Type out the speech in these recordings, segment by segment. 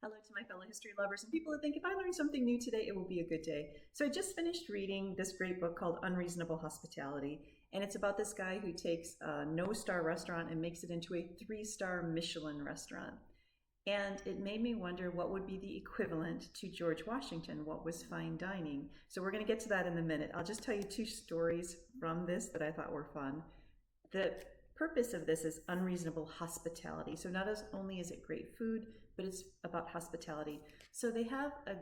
Hello to my fellow history lovers and people who think if I learn something new today, it will be a good day. So I just finished reading this great book called Unreasonable Hospitality, and it's about this guy who takes a no-star restaurant and makes it into a 3-star Michelin restaurant. And it made me wonder what would be the equivalent to George Washington, what was fine dining. So we're going to get to that in a minute. I'll just tell you 2 stories from this that I thought were fun. The purpose of this is unreasonable hospitality. So not as only is it great food, but it's about hospitality. So they have a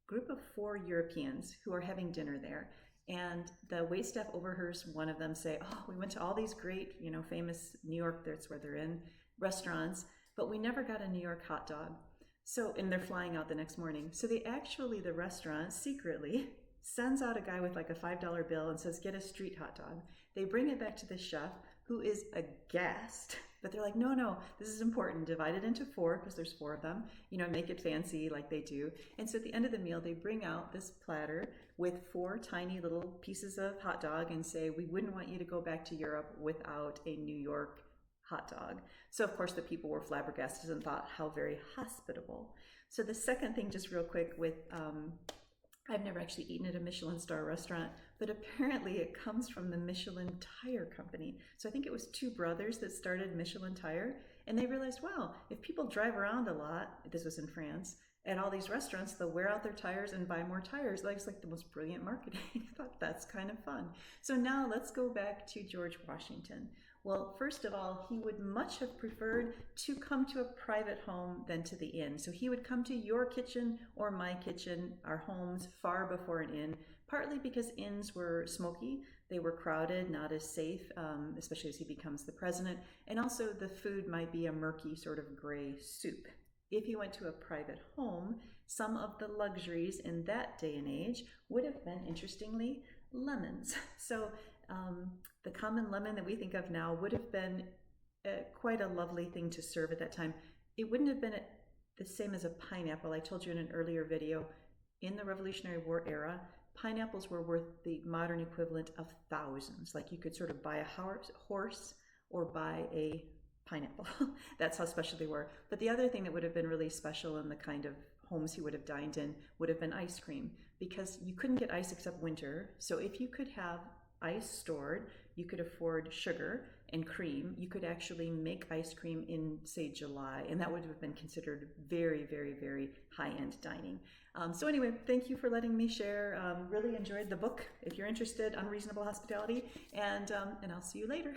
group of 4 Europeans who are having dinner there. And the waitstaff overhears one of them say, "Oh, we went to all these great, famous New York, that's where they're in, restaurants, but we never got a New York hot dog." So, and they're flying out the next morning. So the restaurant secretly sends out a guy with like a $5 bill and says, "Get a street hot dog." They bring it back to the chef, who is aghast, but they're like, no, this is important. Divide it into 4 because there's 4 of them, make it fancy like they do. And so at the end of the meal, they bring out this platter with 4 tiny little pieces of hot dog and say, "We wouldn't want you to go back to Europe without a New York hot dog." So of course the people were flabbergasted and thought how very hospitable. So the second thing, just real quick, with I've never actually eaten at a Michelin star restaurant, but apparently it comes from the Michelin Tire Company. So I think it was 2 brothers that started Michelin Tire, and they realized, wow, if people drive around a lot, this was in France, at all these restaurants, they'll wear out their tires and buy more tires. That's like the most brilliant marketing. I thought that's kind of fun. So now let's go back to George Washington. Well, first of all, he would much have preferred to come to a private home than to the inn. So he would come to your kitchen or my kitchen, our homes, far before an inn, partly because inns were smoky, they were crowded, not as safe, especially as he becomes the president, and also the food might be a murky sort of gray soup. If you went to a private home, some of the luxuries in that day and age would have been, interestingly, lemons. So the common lemon that we think of now would have been quite a lovely thing to serve at that time. It wouldn't have been the same as a pineapple. I told you in an earlier video, in the Revolutionary War era, pineapples were worth the modern equivalent of thousands. Like you could sort of buy a horse or buy a pineapple. That's how special they were. But the other thing that would have been really special in the kind of homes he would have dined in would have been ice cream, because you couldn't get ice except winter. So if you could have ice stored, you could afford sugar and cream. You could actually make ice cream in, say, July, and that would have been considered very, very, very high-end dining. So anyway, thank you for letting me share. Really enjoyed the book. If you're interested, Unreasonable Hospitality, and I'll see you later.